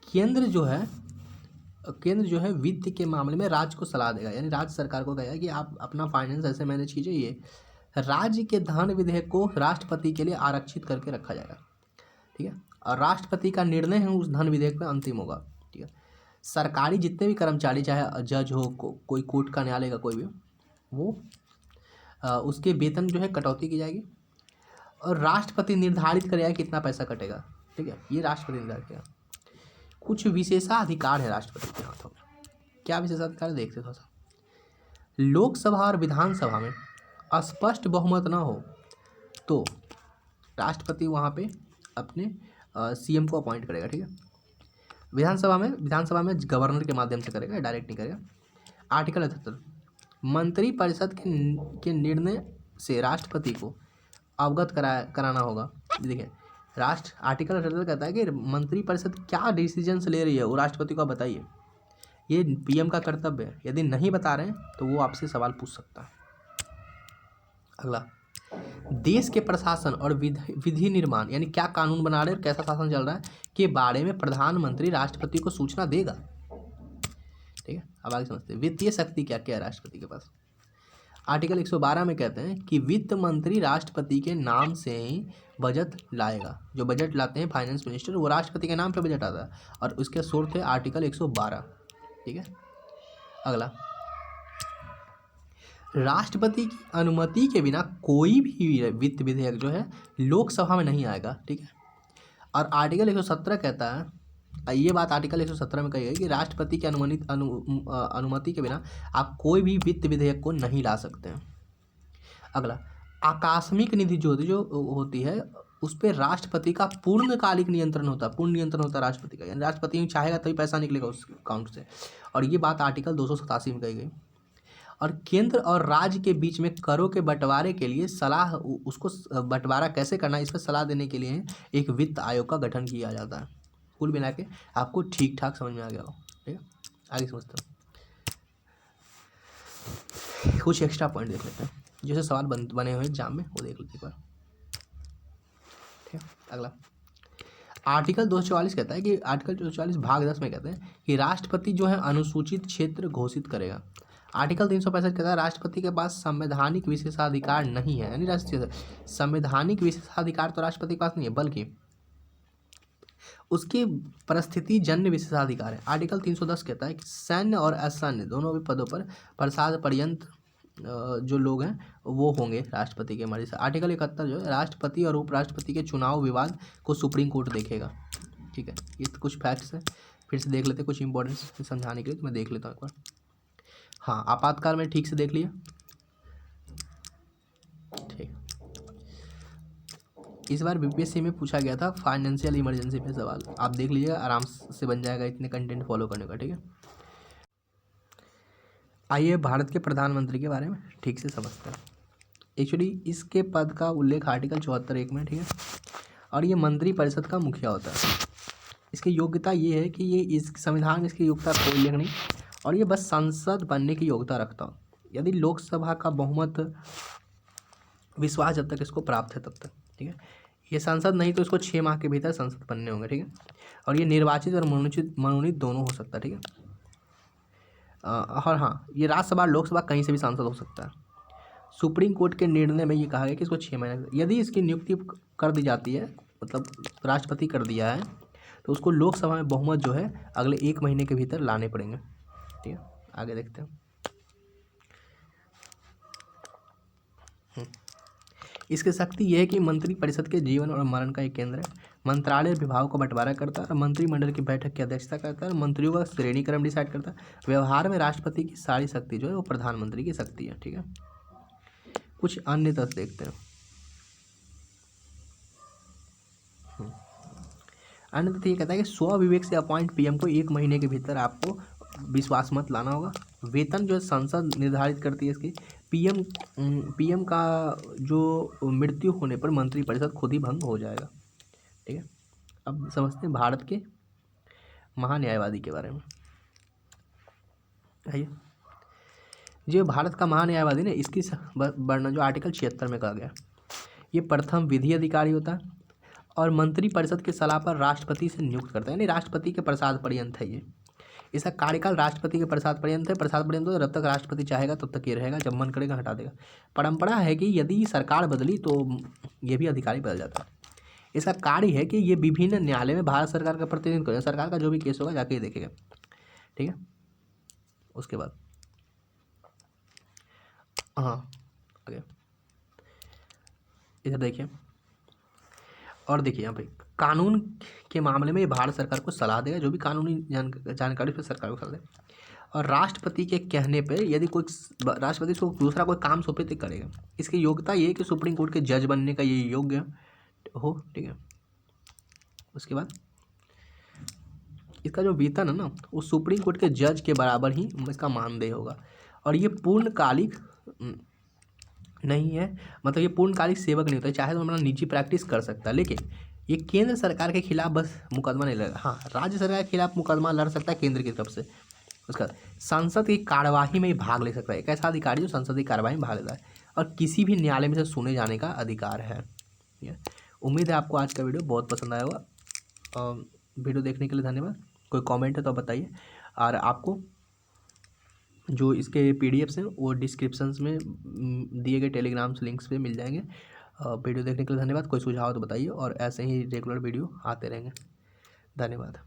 केंद्र जो है वित्त के मामले में राज्य को सलाह देगा, यानी राज्य सरकार को कहेगा कि आप अपना फाइनेंस ऐसे मैनेज कीजिए। ये राज्य के धन विधेयक को राष्ट्रपति के लिए आरक्षित करके रखा जाएगा। ठीक है, और राष्ट्रपति का निर्णय है उस धन विधेयक पर अंतिम होगा। ठीक है, सरकारी जितने भी कर्मचारी, चाहे जज हो, कोई कोर्ट का, न्यायालय का कोई भी, वो उसके वेतन जो है कटौती की जाएगी, और राष्ट्रपति निर्धारित करेगा कितना पैसा कटेगा। ठीक है, ये राष्ट्रपति निर्धारित करेगा। कुछ विशेषाधिकार है राष्ट्रपति के हाथों में। क्या विशेषाधिकार देखते थोड़ा सा। लोकसभा और विधानसभा में स्पष्ट बहुमत ना हो तो राष्ट्रपति वहाँ पे अपने सीएम को अपॉइंट करेगा। ठीक है, विधानसभा में गवर्नर के माध्यम से करेगा, डायरेक्ट नहीं करेगा। आर्टिकल 78, मंत्रिपरिषद के निर्णय से राष्ट्रपति को अवगत कराना होगा। देखिए, आर्टिकल 78 कहता है कि मंत्रिपरिषद क्या डिसीजंस ले रही है वो राष्ट्रपति को बताइए, ये पीएम का कर्तव्य है। यदि नहीं बता रहे हैं तो वो आपसे सवाल पूछ सकता है। अगला, देश के प्रशासन और विधि निर्माण, यानी क्या कानून बना रहे हैं, कैसा शासन चल रहा है के बारे में प्रधानमंत्री राष्ट्रपति को सूचना देगा। ठीक है, अब आगे समझते हैं वित्तीय शक्ति क्या क्या है राष्ट्रपति के पास। आर्टिकल 112 में कहते हैं कि वित्त मंत्री राष्ट्रपति के नाम से ही बजट लाएगा। जो बजट लाते हैं फाइनेंस मिनिस्टर, वो राष्ट्रपति के नाम पे बजट आता है, और उसके सोर्स है आर्टिकल 112। ठीक है, अगला, राष्ट्रपति की अनुमति के बिना कोई भी वित्त विधेयक जो है लोकसभा में नहीं आएगा। ठीक है, और आर्टिकल 117 कहता है, ये बात आर्टिकल 117 में कही गई कि राष्ट्रपति की अनुमति के बिना आप कोई भी वित्त विधेयक को नहीं ला सकते हैं। अगला, आकस्मिक निधि जो होती है उस पर राष्ट्रपति का पूर्णकालिक नियंत्रण होता है। पूर्ण नियंत्रण होता है राष्ट्रपति का, यानी राष्ट्रपति चाहेगा तभी पैसा निकलेगा उस अकाउंट से, और ये बात आर्टिकल 287 में कही गई। और केंद्र और राज्य के बीच में करों के बंटवारे के लिए सलाह, उसको बंटवारा कैसे करना है इस पर सलाह देने के लिए एक वित्त आयोग का गठन किया जाता है। कुल मिला के आपको ठीक ठाक समझ में आ गया हो। ठीक है, आगे समझते हैं। कुछ एक्स्ट्रा पॉइंट देख लेते हैं, जैसे सवाल बने हुए एग्जाम में, वो देख लेते एक बार। ठीक है, अगला, आर्टिकल 244 कहता है कि आर्टिकल 244 भाग 10 में कहते हैं कि राष्ट्रपति जो है अनुसूचित क्षेत्र घोषित करेगा। आर्टिकल 365 कहता है राष्ट्रपति के पास संवैधानिक विशेषाधिकार नहीं है, यानी राष्ट्रीय संवैधानिक विशेषाधिकार तो राष्ट्रपति के पास नहीं है, बल्कि उसकी परिस्थिति जन्य विशेषाधिकार है। आर्टिकल 310 कहता है कि सैन्य और असैन्य दोनों भी पदों पर प्रसाद पर्यंत जो लोग हैं वो होंगे राष्ट्रपति के मर्जी से। आर्टिकल 71 जो है राष्ट्रपति और उपराष्ट्रपति के चुनाव विवाद को सुप्रीम कोर्ट देखेगा। ठीक है, ये तो कुछ फैक्ट्स हैं, फिर से देख लेते हैं कुछ इंपॉर्टेंस समझाने के लिए, तो मैं देख लेता हूँ एक बार। हाँ, आपातकाल में ठीक से देख लिया। ठीक, इस बार बीपीएससी में पूछा गया था फाइनेंशियल इमरजेंसी पे सवाल, आप देख लीजिएगा, आराम से बन जाएगा इतने कंटेंट फॉलो करने का। ठीक है, आइए भारत के प्रधानमंत्री के बारे में ठीक से समझते हैं। एक्चुअली इसके पद का उल्लेख आर्टिकल 74(1) में। ठीक है, और ये मंत्रिपरिषद का मुखिया होता है। इसकी योग्यता ये है कि ये इस संविधान में इसकी योग्यता कोई उल्लेख नहीं, और ये बस संसद बनने की योग्यता रखता हो यदि लोकसभा का बहुमत विश्वास जब तक इसको प्राप्त है तब तक। ठीक है, ये सांसद नहीं तो इसको 6 माह के भीतर संसद बनने होंगे। ठीक है, और ये निर्वाचित और मनोनीत दोनों हो सकता है। ठीक है, और हाँ, ये राज्यसभा लोकसभा कहीं से भी सांसद हो सकता है। सुप्रीम कोर्ट के निर्णय में ये कहा गया कि इसको 6 महीने, यदि इसकी नियुक्ति कर दी जाती है, मतलब राष्ट्रपति कर दिया है, तो उसको लोकसभा में बहुमत जो है अगले 1 महीने के भीतर लाने पड़ेंगे। ठीक है, आगे देखते हैं। इसकी शक्ति यह है कि मंत्रिपरिषद के जीवन और मरण का एक केंद्र है, मंत्रालय विभाग को बंटवारा करता है, मंत्रिमंडल की बैठक की अध्यक्षता करता है, मंत्रियों का श्रेणीक्रम डिसाइड करता है। व्यवहार में राष्ट्रपति की सारी शक्ति जो है वो प्रधानमंत्री की शक्ति है। ठीक है, कुछ अन्य तथ्य देखते हैं। अन्य तथ्य ये कहता है कि स्वविवेक से अपॉइंट पीएम को 1 महीने के भीतर आपको विश्वास मत लाना होगा। वेतन जो है संसद निर्धारित करती है इसकी। पीएम का जो मृत्यु होने पर मंत्रिपरिषद खुद ही भंग हो जाएगा। ठीक है, अब समझते हैं भारत के महान्यायवादी के बारे में। आइए, जो भारत का महान्यायवादी ने इसकी वर्णन जो आर्टिकल 76 में कहा गया, ये प्रथम विधि अधिकारी होता है और मंत्रिपरिषद की सलाह पर राष्ट्रपति से नियुक्त करता है, यानी राष्ट्रपति के प्रसाद पर्यंत है ये। इसका कार्यकाल राष्ट्रपति के प्रसाद पर्यंत है। प्रसाद पर्यंत तो जब तक राष्ट्रपति चाहेगा तब तक ये रहेगा, जब मन करेगा हटा देगा। परंपरा है कि यदि सरकार बदली तो ये भी अधिकारी बदल जाता है। इसका कार्य है कि ये विभिन्न न्यायालय में भारत सरकार का प्रतिनिधित्व करेगा। सरकार का जो भी केस होगा जाके ये देखेगा। ठीक है, उसके बाद हाँ आगे इधर देखिए, और देखिए यहाँ पे कानून के मामले में ये भारत सरकार को सलाह देगा, जो भी कानूनी जानकारी पर सरकार को सलाह देगा। और राष्ट्रपति के कहने पे यदि कोई राष्ट्रपति को दूसरा कोई काम सौंपे तो करेगा। इसकी योग्यता ये है कि सुप्रीम कोर्ट के जज बनने का ये योग्य हो। ठीक है, उसके बाद इसका जो वेतन है ना वो सुप्रीम कोर्ट के जज के बराबर ही इसका मानदेय होगा। और ये पूर्णकालिक नहीं है, मतलब ये पूर्णकालिक सेवक नहीं होता, चाहे तो अपना निजी प्रैक्टिस कर सकता है, लेकिन ये केंद्र सरकार के खिलाफ बस मुकदमा नहीं लड़ेगा। हाँ, राज्य सरकार के खिलाफ मुकदमा लड़ सकता है केंद्र की तरफ से। उसका संसद की कार्यवाही में ही भाग ले सकता है। एक ऐसा अधिकारी जो संसद की कार्यवाही में भाग लेता है और किसी भी न्यायालय में से सुने जाने का अधिकार है। उम्मीद है आपको आज का वीडियो बहुत पसंद आया होगा। वीडियो देखने के लिए धन्यवाद। कोई कमेंट है तो बताइए, और आपको जो इसके पीडीएफ्स हैं वो डिस्क्रिप्शंस में दिए गए टेलीग्राम लिंक्स पे मिल जाएंगे। वीडियो देखने के लिए धन्यवाद। कोई सुझाव तो बताइए, और ऐसे ही रेगुलर वीडियो आते रहेंगे। धन्यवाद।